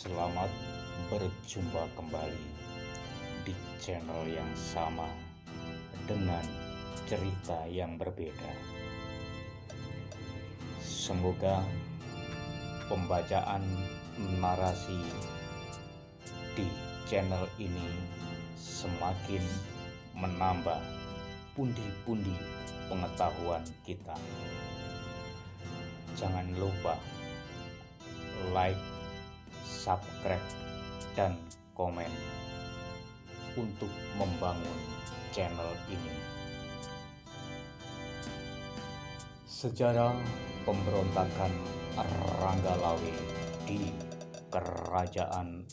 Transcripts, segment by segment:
Selamat berjumpa kembali di channel yang sama dengan cerita yang berbeda. Semoga pembacaan narasi di channel ini semakin menambah pundi-pundi pengetahuan kita. Jangan lupa like, subscribe, dan komen untuk membangun channel ini. Sejarah pemberontakan Ranggalawe di Kerajaan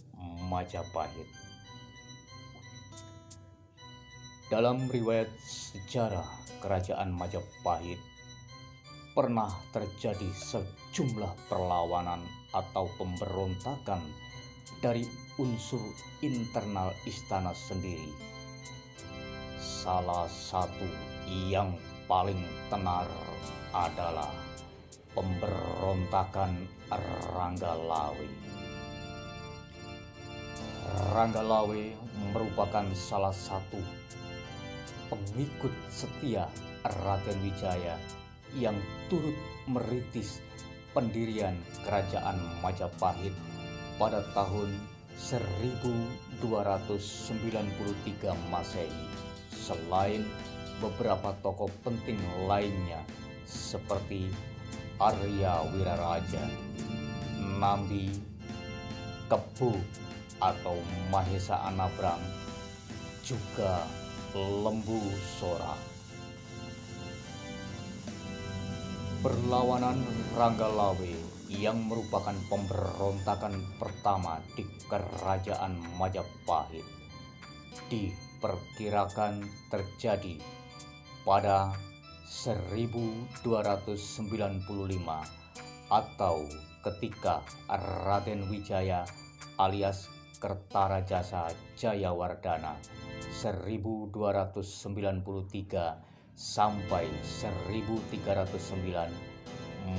Majapahit. Dalam riwayat sejarah Kerajaan Majapahit, pernah terjadi sejumlah perlawanan atau pemberontakan dari unsur internal istana sendiri. Salah satu yang paling tenar adalah pemberontakan Ranggalawe. Ranggalawe merupakan salah satu pengikut setia Raden Wijaya yang turut merintis pendirian Kerajaan Majapahit pada tahun 1293 Masehi, selain beberapa tokoh penting lainnya seperti Arya Wiraraja, Nambi Kebu atau Mahesa Anabrang, juga Lembu Sora. Perlawanan Ranggalawe yang merupakan pemberontakan pertama di Kerajaan Majapahit diperkirakan terjadi pada 1295 atau ketika Raden Wijaya alias Kertarajasa Jayawardana 1293 sampai 1309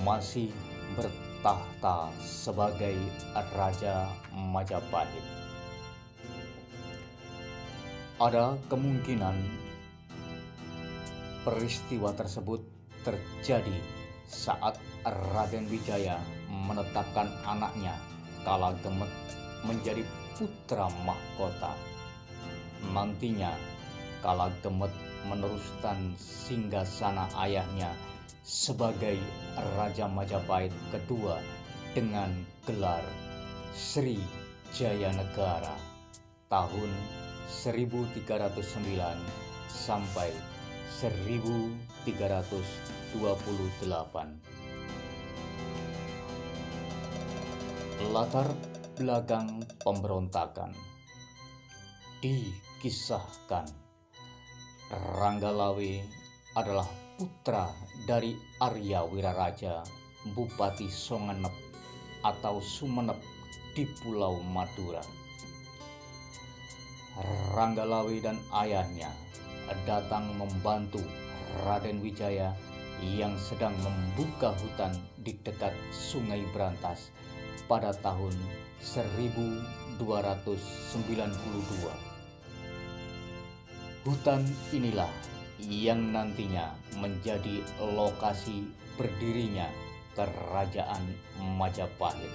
masih bertahta sebagai Raja Majapahit. Ada kemungkinan peristiwa tersebut terjadi saat Raden Wijaya menetapkan anaknya Kalagemet menjadi putra mahkota. Nantinya Kalagemet meneruskan singgasana ayahnya sebagai Raja Majapahit kedua dengan gelar Sri Jayanegara tahun 1309 sampai 1328. Latar belakang pemberontakan dikisahkan Ranggalawe adalah putra dari Arya Wiraraja, Bupati Songenep atau Sumenep di Pulau Madura. Ranggalawe dan ayahnya datang membantu Raden Wijaya yang sedang membuka hutan di dekat Sungai Brantas pada tahun 1292. Hutan inilah yang nantinya menjadi lokasi berdirinya Kerajaan Majapahit.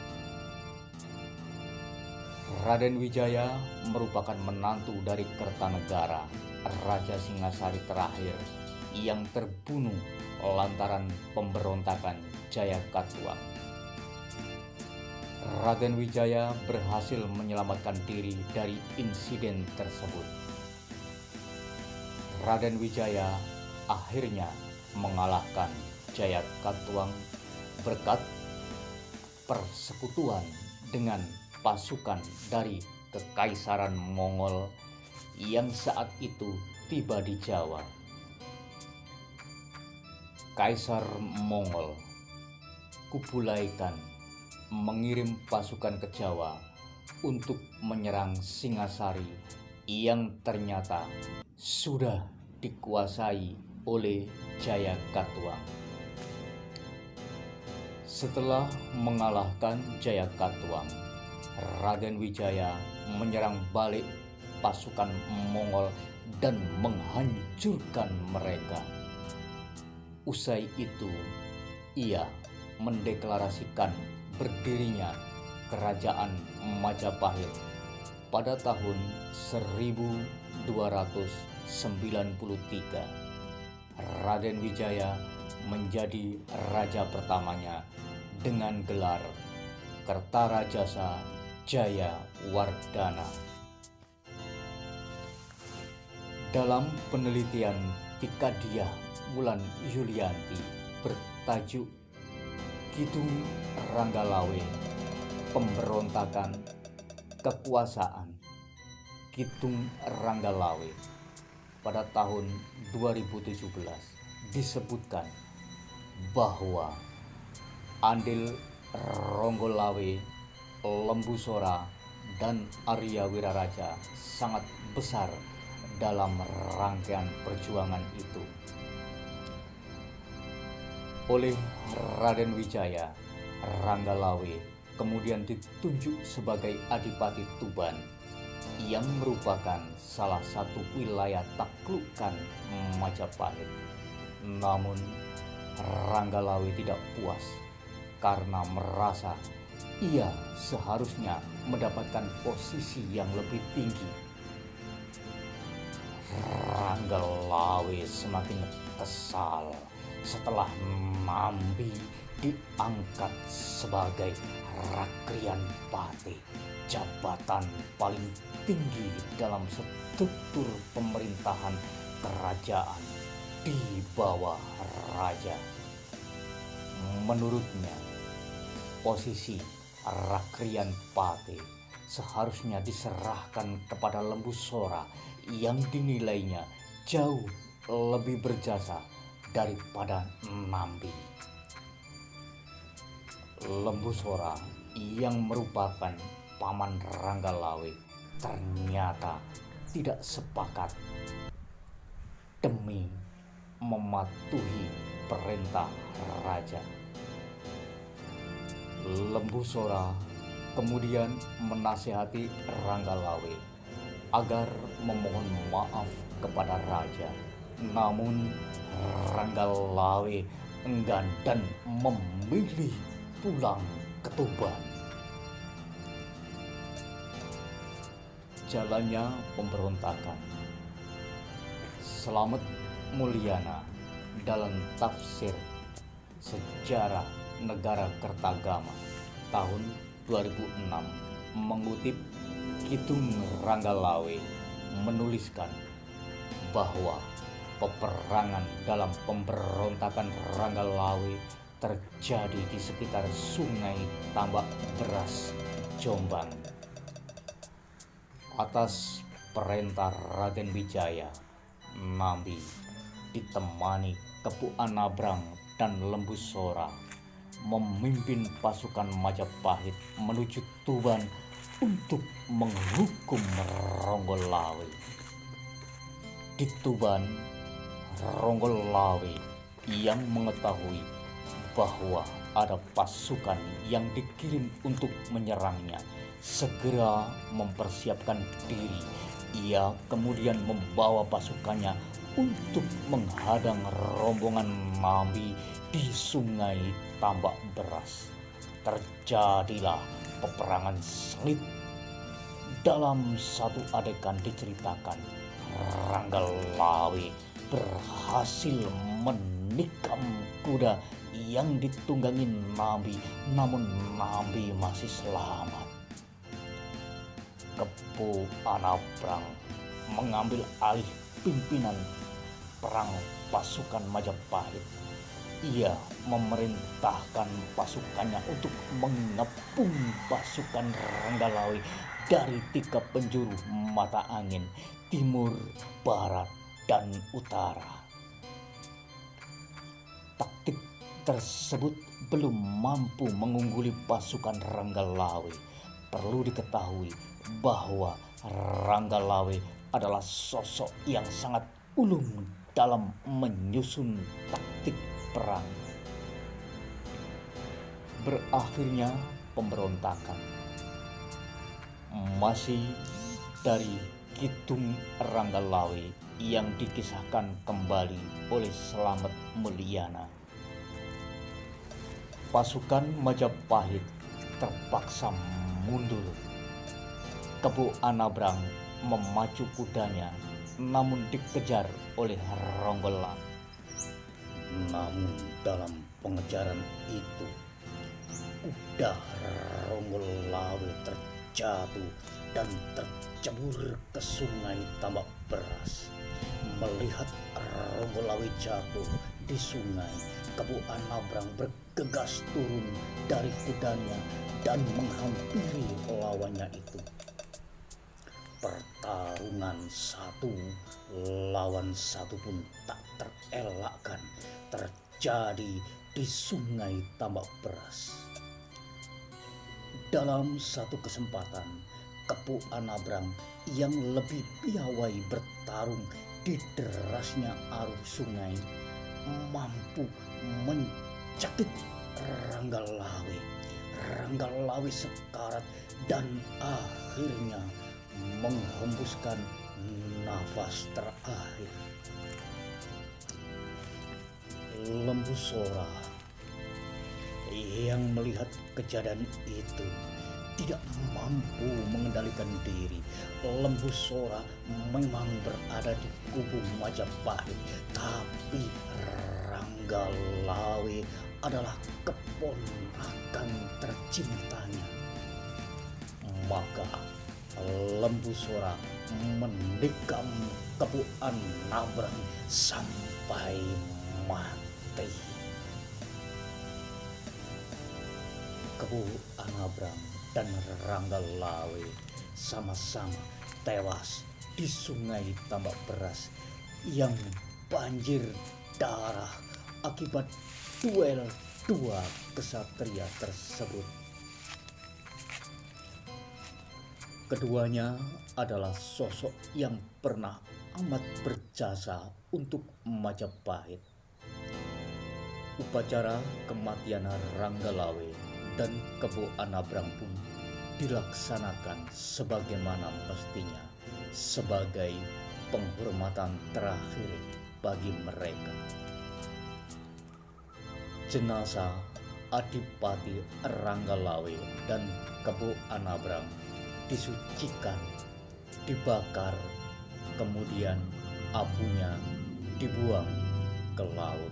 Raden Wijaya merupakan menantu dari Kertanegara, Raja Singasari terakhir yang terbunuh lantaran pemberontakan Jayakatwang. Raden Wijaya berhasil menyelamatkan diri dari insiden tersebut. Raden Wijaya akhirnya mengalahkan Jayakatwang berkat persekutuan dengan pasukan dari Kekaisaran Mongol yang saat itu tiba di Jawa. Kaisar Mongol Kublai Khan mengirim pasukan ke Jawa untuk menyerang Singasari yang ternyata sudah dikuasai oleh Jayakatwang. Setelah mengalahkan Jayakatwang, Raden Wijaya menyerang balik pasukan Mongol dan menghancurkan mereka. Usai itu, ia mendeklarasikan berdirinya Kerajaan Majapahit pada tahun 1293. Raden Wijaya menjadi raja pertamanya dengan gelar Kertarajasa Jayawardhana. Dalam penelitian Tika Diah Wulan Yulianti bertajuk Kidung Ranggalawe, Pemberontakan Kekuasaan Kidung Ranggalawe pada tahun 2017 disebutkan bahwa andil Ronggolawe, Lembusora, dan Arya Wiraraja sangat besar dalam rangkaian perjuangan itu. Oleh Raden Wijaya, Ranggalawe kemudian ditunjuk sebagai Adipati Tuban yang merupakan salah satu wilayah taklukan Majapahit. Namun Ranggalawe tidak puas karena merasa ia seharusnya mendapatkan posisi yang lebih tinggi. Ranggalawe semakin kesal setelah Nambi diangkat sebagai Rakrian Pate, jabatan paling tinggi dalam struktur pemerintahan kerajaan di bawah raja. Menurutnya, posisi Rakrian Pate seharusnya diserahkan kepada Lembusora yang dinilainya jauh lebih berjasa daripada Nambi. Lembusora yang merupakan paman Ranggalawe ternyata tidak sepakat demi mematuhi perintah raja. Lembusora kemudian menasihati Ranggalawe agar memohon maaf kepada raja. Namun Ranggalawe enggan dan memilih pulang ke Tuban. Jalannya pemberontakan. Slamet Mulyana dalam tafsir Sejarah Negara Kertagama tahun 2006 mengutip Kidung Ranggalawe menuliskan bahwa peperangan dalam pemberontakan Ranggalawe terjadi di sekitar Sungai Tambak Beras, Jombang. Atas perintah Raden Wijaya, Nambi ditemani Kepu Anabrang dan Lembusora memimpin pasukan Majapahit menuju Tuban untuk menghukum Ronggolawe. Di Tuban, Ronggolawe yang mengetahui bahwa ada pasukan yang dikirim untuk menyerangnya segera mempersiapkan diri. Ia kemudian membawa pasukannya untuk menghadang rombongan Nambi di Sungai Tambak Beras. Terjadilah peperangan sengit. Dalam satu adegan diceritakan Ranggalawe berhasil menikam kuda yang ditunggangi Nambi, namun Nambi masih selamat. Kepu Anabrang mengambil alih pimpinan perang pasukan Majapahit. Ia memerintahkan pasukannya untuk mengepung pasukan Ranggalawe dari 3 penjuru mata angin, timur, barat, dan utara. Taktik tersebut belum mampu mengungguli pasukan Ranggalawe. Perlu diketahui bahwa Ranggalawe adalah sosok yang sangat ulung dalam menyusun taktik perang. Berakhirnya pemberontakan. Masih dari Kidung Ranggalawe yang dikisahkan kembali oleh Slamet Mulyana. Pasukan Majapahit terpaksa mundur. Kebu Anabrang memacu kudanya namun dikejar oleh Ronggolan. Namun dalam pengejaran itu, kuda Ronggolawe terjatuh dan tercebur ke sungai Tambak Beras. Melihat Ronggolawe jatuh di sungai, Kebu Anabrang bergegas turun dari kudanya dan menghampiri lawannya itu. Pertarungan satu lawan satu pun tak terelakkan terjadi di sungai Tambak Beras. Dalam satu kesempatan, Kebu Anabrang yang lebih piawai bertarung di derasnya arus sungai mampu mencekik Ranggalawe. Ranggalawe sekarat dan akhirnya menghembuskan nafas terakhir. Lembu Sora yang melihat kejadian itu tidak mampu mengendalikan diri. Lembu Sora memang berada di kubu Majapahit, tapi Ranggalawe adalah keponakan tercintanya. Maka Lembu Sora mendekam Kebu Anabrang sampai mati. Kebu Anabrang dan Ranggalawe sama-sama tewas di sungai Tambak Beras yang banjir darah akibat duel dua kesatria tersebut. Keduanya adalah sosok yang pernah amat berjasa untuk Majapahit. Upacara kematian Ranggalawe dan Kebu Anabrang pun dilaksanakan sebagaimana mestinya sebagai penghormatan terakhir bagi mereka. Jenazah Adipati Ranggalawe dan Kebu Anabrang disucikan, dibakar, kemudian abunya dibuang ke laut.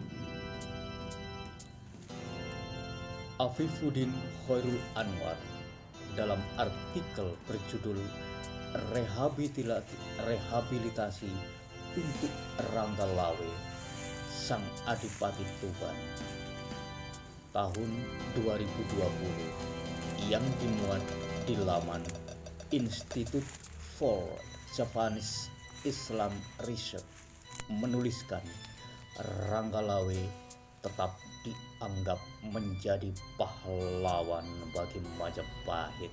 Afifuddin Khairul Anwar dalam artikel berjudul Rehabilitasi untuk Ranggalawe Sang Adipati Tuban tahun 2020 yang dimuat di laman Institute for Japanese Islam Research menuliskan Ranggalawe tetap dianggap menjadi pahlawan bagi Majapahit.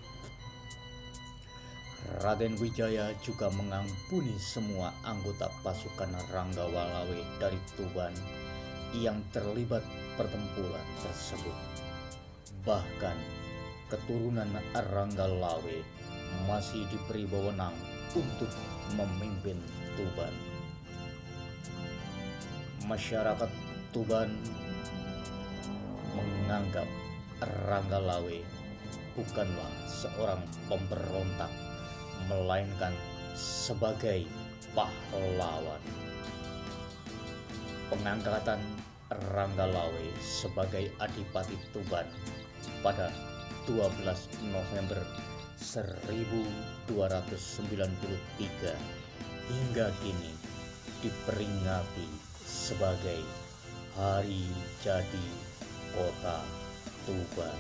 Raden Wijaya juga mengampuni semua anggota pasukan Ranggalawe dari Tuban yang terlibat pertempuran tersebut. Bahkan keturunan Ranggalawe masih diberi wewenang untuk memimpin Tuban. Masyarakat Tuban menganggap Ranggalawe bukanlah seorang pemberontak, melainkan sebagai pahlawan. Pengangkatan Ranggalawe sebagai Adipati Tuban pada 12 November 1293 hingga kini diperingati sebagai Hari Jadi Kota Tuban.